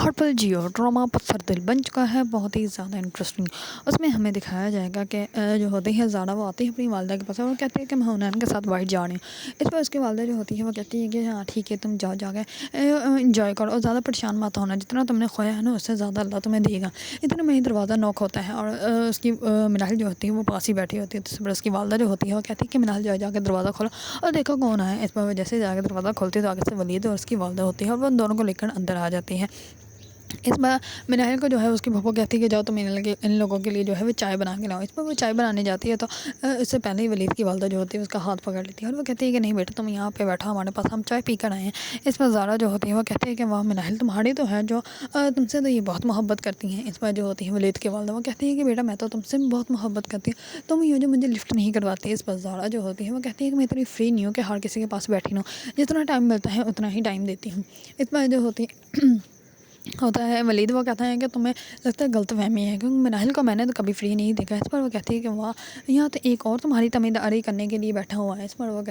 ہرپل Jio drama پتھر دل بن چکا ہے، بہت ہی زیادہ انٹرسٹنگ۔ اس میں ہمیں دکھایا جائے گا کہ جو ہوتی ہے زارا، وہ آتی ہے اپنی والدہ کے پاس اور وہ کہتے ہیں کہ میں حنین کے ساتھ باہر جا رہی ہوں۔ اس پر اس کی والدہ جو ہوتی ہے وہ کہتی ہے کہ ہاں ٹھیک ہے، تم جا کے انجوائے کرو اور زیادہ پریشان مت ہونا، جتنا تم نے کھویا ہے نا اس سے زیادہ اللہ تمہیں دے گا۔ اتنے میں ہی دروازہ نوک ہوتا ہے اور اس کی منال جو ہوتی ہے وہ پاس ہی بیٹھی ہوتی ہے۔ تو اس پر اس کی والدہ جو ہوتی ہے وہ کہتی ہے کہ منال جا کے دروازہ کھولو اور دیکھو کون ہے۔ اس پر جیسے جا کے دروازہ کھولتی ہے تو آگے سے ولید اور اس کی والدہ ہوتی ہے اور وہ ان دونوں کو لے کر اندر آ جاتی ہے۔ اس بار منال کو جو ہے اس کی پھپھو کہتی ہے کہ جاؤ تم ان لوگوں کے لیے جو ہے وہ چائے بنا کے لاؤ۔ اس پر وہ چائے بنانے جاتی ہے تو اس سے پہلے ہی ولید کی والدہ جو ہوتی ہے اس کا ہاتھ پکڑ لیتی ہے اور وہ کہتی ہے کہ نہیں بیٹا، تم یہاں پہ بیٹھا ہمارے پاس، ہم چائے پی کر آئے ہیں۔ اس پر زارا جو ہوتی ہے وہ کہتی ہے کہ واہ منال، تمہاری تو ہے جو تم سے تو یہ بہت محبت کرتی ہیں۔ اس پر جو ہوتی ہے ولید کی والدہ وہ کہتی ہے کہ بیٹا میں تو تم سے بہت محبت کرتی ہوں، تم یہ جو مجھے لفٹ نہیں کرواتی۔ اس پر زارا جو ہوتی ہے وہ کہتی ہے کہ میں اتنی فری نہیں ہوں کہ ہر کسی کے پاس بیٹھی ہوں، جتنا ٹائم ملتا ہے اتنا ہی ٹائم دیتی ہوں۔ اس پر جو ہوتا ہے ولید وہ کہتا ہے کہ تمہیں لگتا ہے غلط فہمی ہے، کیونکہ منال کو میں نے تو کبھی فری نہیں دیکھا۔ اس پر وہ کہتی ہے کہ واہ، یہاں تو ایک اور تمہاری تمیداری کرنے کے لیے بیٹھا ہوا ہے۔ اس پر وہ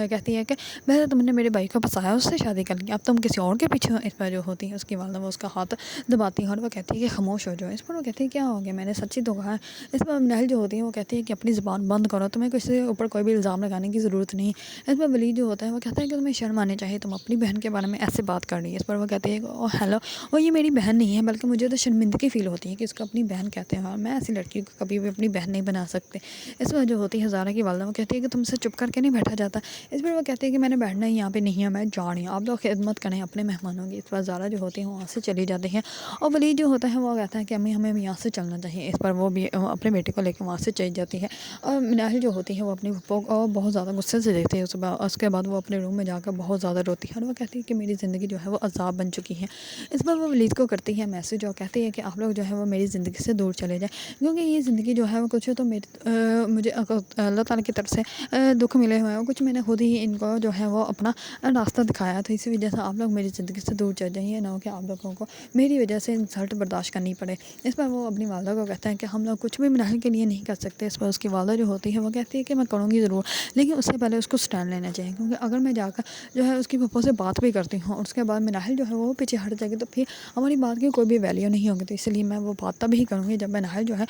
کہتی ہے کہ بہت تم نے میرے بھائی کو پھنسایا، اس سے شادی کر لی، اب تم کسی اور کے پیچھے ہو۔ اس پر جو ہوتی ہے اس کی والدہ وہ اس کا ہاتھ دباتی ہے اور وہ کہتی ہے کہ خاموش ہو جاؤ۔ اس پر وہ کہتی ہے کیا ہو گیا، میں نے سچی تو کہا ہے۔ اس پر منال جو ہوتی ہے وہ کہتی ہے کہ اپنی زبان بند کرو، تمہیں کسی کے اوپر کوئی بھی الزام لگانے کی ضرورت نہیں۔ اس پر ولید جو ہوتا ہے وہ کہتا ہے کہ تمہیں شرم آنی چاہیے، تم اپنی بہن کے بارے میں ایسے بات کر رہی ہے۔ اس پر وہ کہتی ہے کہ او ہیلو، وہ یہ میری بہن نہیں ہے، بلکہ مجھے تو شرمندگی فیل ہوتی ہے کہ اس کو اپنی بہن کہتے ہیں اور میں ایسی لڑکی کو کبھی بھی اپنی بہن نہیں بنا سکتے۔ اس پر جو ہوتی ہے زارا کی والدہ وہ کہتی ہے کہ تم سے چپ کر کے نہیں بیٹھا جاتا۔ اس پر وہ کہتی ہے کہ میں نے بیٹھنا ہی یہاں پہ نہیں ہے، میں جا رہی ہوں، آپ لوگ خدمت کریں اپنے مہمانوں کی۔ اس پر زارا جو ہوتی ہے وہاں سے چلی جاتی ہے اور ولید جو ہوتا ہے وہ کہتا ہے کہ امی ہمیں یہاں سے چلنا چاہیے۔ اس پر وہ بھی اپنے بیٹے کو لے کے وہاں سے چلی جاتی ہے اور منال جو ہوتی ہے وہ اپنی پھپھو کو بہت زیادہ غصے سے دیکھتی ہے۔ اس کے بعد وہ اپنے روم میں جا کر بہت زیادہ روتی ہے اور وہ کہتی ہے کہ میری زندگی جو ہے وہ عذاب بن چکی ہے۔ اس پر وہ ولید کو کرتی ہے میسج اور کہتی ہے کہ آپ لوگ جو ہے وہ میری زندگی سے دور چلے جائیں، کیونکہ یہ زندگی جو ہے وہ کچھ تو مجھے اللہ تعالیٰ کی طرف سے دکھ ملے ہوئے ہیں، کچھ میں نے خود ہی ان کو جو ہے وہ اپنا راستہ دکھایا تھا، اسی وجہ سے آپ لوگ میری زندگی سے دور چل جائیں، نہ ہو کہ آپ لوگوں کو میری وجہ سے انسلٹ برداشت کرنی پڑے۔ اس پر وہ اپنی والدہ کو کہتا ہے کہ ہم لوگ کچھ بھی منال کے لیے نہیں کر سکتے۔ اس پر اس کی والدہ جو ہوتی ہے وہ کہتی ہے کہ میں کروں گی ضرور، لیکن اس سے پہلے اس کو اسٹینڈ لینا چاہیے، کیونکہ اگر میں جا کر جو ہے اس کی پھپھو سے بات بھی کرتی ہوں اور اس کے بعد منال جو ہے وہ پیچھے ہٹ جائے گی تو پھر ہماری بات کی کوئی بھی ویلیو نہیں ہوگی۔ تو اس لیے میں وہ بات تب ہی کروں گی جب منال جو ہے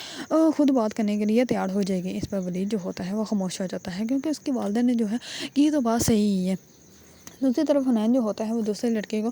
خود بات کرنے کے لیے تیار ہو جائے گی۔ اس پر ولید جو ہوتا ہے وہ خاموش ہو جاتا ہے، کیونکہ اس کی والدہ نے جو ہے کی تو بات صحیح ہی ہے۔ دوسری طرف حنین جو ہوتا ہے وہ دوسرے لڑکے کو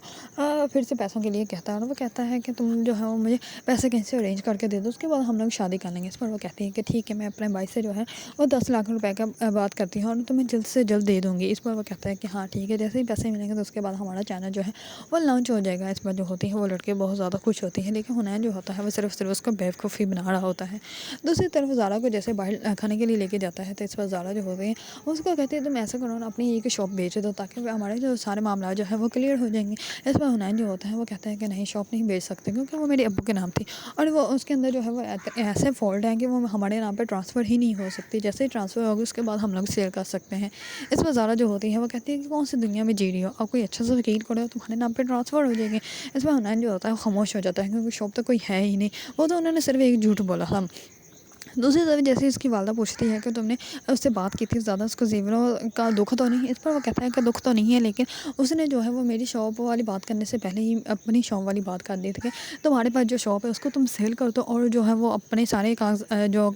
پھر سے پیسوں کے لیے کہتا ہے اور وہ کہتا ہے کہ تم جو ہے وہ مجھے پیسے کہیں سے ارینج کر کے دے دو، اس کے بعد ہم لوگ شادی کر لیں گے۔ اس پر وہ کہتی ہے کہ ٹھیک ہے، میں اپنے بھائی سے جو ہے وہ 10 لاکھ روپے کا بات کرتی ہوں اور تمہیں جلد سے جلد دے دوں گی۔ اس پر وہ کہتا ہے کہ ہاں ٹھیک ہے، جیسے ہی پیسے ملیں گے تو اس کے بعد ہمارا چینل جو ہے وہ لانچ ہو جائے گا۔ اس پر جو ہوتی ہے وہ لڑکے بہت زیادہ خوش ہوتی ہیں، لیکن حنین جو ہوتا ہے وہ صرف اس کو بیوقوف ہی بنا رہا ہوتا ہے۔ دوسری طرف زارا کو جیسے باہر کھانے کے لیے لے کے جاتا ہے تو اس پر زارا جو ہوتی ہے اس کو کہتی ہے تم ایسا کرو نا، اپنی ایک شاپ بیچ دو تاکہ ہمارے جو سارے معاملات جو ہے وہ کلیئر ہو جائیں گے۔ اس پر حنین جو ہوتا ہے وہ کہتا ہے کہ نہیں، شاپ نہیں بیچ سکتے، کیونکہ وہ میرے ابو کے نام تھی اور وہ اس کے اندر جو ہے وہ ایسے فالٹ ہیں کہ وہ ہمارے نام پہ ٹرانسفر ہی نہیں ہو سکتی، جیسے ہی ٹرانسفر ہوگی اس کے بعد ہم لوگ سیل کر سکتے ہیں۔ اس پر زارا جو ہوتی ہے وہ کہتی ہے کہ کون سی دنیا میں جی رہی ہو، آپ کوئی اچھا سا وکیل کرو تمہارے نام پہ ٹرانسفر ہو جائے گی۔ اس پر حنین جو ہوتا ہے وہ خاموش ہو جاتا ہے، کیونکہ شاپ تو کوئی ہے ہی نہیں، وہ تو انہوں نے صرف ایک جھوٹ بولا تھا۔ دوسری طرف جیسے اس کی والدہ پوچھتی ہے کہ تم نے اس سے بات کی تھی زیادہ اس کو زیوروں کا دکھ تو نہیں؟ اس پر وہ کہتا ہے کہ دکھ تو نہیں ہے، لیکن اس نے جو ہے وہ میری شاپ والی بات کرنے سے پہلے ہی اپنی شاپ والی بات کر دی تھی کہ تمہارے پاس جو شاپ ہے اس کو تم سیل کر دو اور جو ہے وہ اپنے سارے جو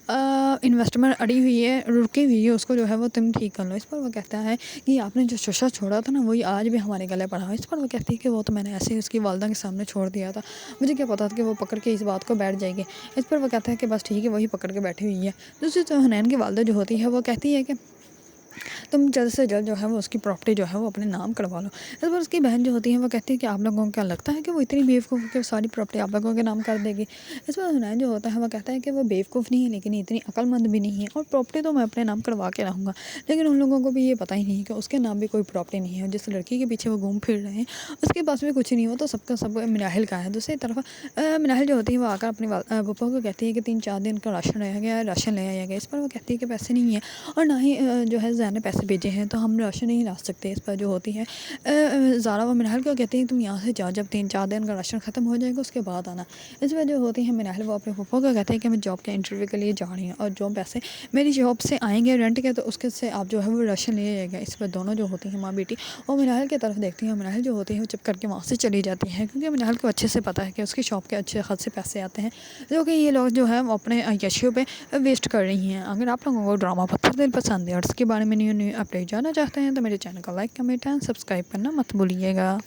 انویسٹمنٹ اڑی ہوئی ہے، رکی ہوئی ہے، اس کو جو ہے وہ تم ٹھیک کر لو۔ اس پر وہ کہتا ہے کہ آپ نے جو ششہ چھوڑا تھا نا وہی آج بھی ہمارے گلے پڑا ہے۔ اس پر وہ کہتی ہے کہ وہ تو میں نے ایسے ہی اس کی والدہ کے سامنے چھوڑ دیا تھا، مجھے کیا پتا تھا کہ وہ پکڑ کے اس بات کو بیٹھ جائے گی۔ اس پر وہ کہتا ہے کہ بس ٹھیک ہے، وہی پکڑ کے بیٹھی ہوئی ہے۔ دوسری طرف حنین کی والدہ جو ہوتی ہے وہ کہتی ہے کہ تم جلد سے جلد جو ہے وہ اس کی پراپرٹی جو ہے وہ اپنے نام کروا لو۔ اس پر اس کی بہن جو ہوتی ہے وہ کہتی ہے کہ آپ لوگوں کو کیا لگتا ہے کہ وہ اتنی بیوقوف کہ ساری پراپرٹی آپ لوگوں کے نام کر دے گی؟ اس پر حنین جو ہوتا ہے وہ کہتا ہے کہ وہ بیوقوف نہیں ہے، لیکن اتنی عقل مند بھی نہیں ہے، اور پراپرٹی تو میں اپنے نام کروا کے رہوں گا، لیکن ان لوگوں کو بھی یہ پتہ ہی نہیں کہ اس کے نام بھی کوئی پراپرٹی نہیں ہے، جس لڑکی کے پیچھے وہ گھوم پھر رہے ہیں اس کے پاس بھی کچھ نہیں ہو، تو سب کا سب مناحل کا ہے۔ دوسری طرف مناحل جو ہوتی ہے وہ آ کر اپنی پپا کو کہتی ہے کہ 3-4 دن کا راشن رہ گیا ہے، راشن لے آیا گیا۔ اس پر وہ کہتی ہے کہ پیسے نہیں ہیں اور نہ ہی جو ہے زین نے پیسے بھیجے ہیں تو ہم راشن نہیں لا سکتے. اس پر جو ہوتی ہے زارا و منال کو کہتے ہیں تم یہاں سے جاؤ, جب 3-4 دن کا راشن ختم ہو جائے گا اس کے بعد آنا. اس پر جو ہوتی ہے منال وہ اپنے پھپھو کو کہتے ہیں کہ میں جاب کے انٹرویو کے لیے جا رہی ہوں, اور جو پیسے میری جاب سے آئیں گے رینٹ کے تو اس کے سے آپ جو ہے وہ راشن لے جائے گا. اس پر دونوں جو ہوتی ہیں ماں بیٹی وہ منال کی طرف دیکھتی ہیں. منال جو ہوتی ہے وہ چپ کر کے وہاں سے چلی جاتی ہے, کیونکہ منال کو اچھے سے پتہ ہے کہ اس کی شاپ کے اچھے خاصے پیسے آتے ہیں جو کہ یہ لوگ جو ہے وہ اپنے یشیوں پہ ویسٹ کر رہی ہیں. اگر آپ لوگوں کو ڈرامہ پتھر دل پسند ہے اور اس کے بارے میں نیو اپڈیٹ جاننا چاہتے ہیں تو میرے چینل کو لائک کمنٹ اینڈ سبسکرائب کرنا مت بھولیے گا.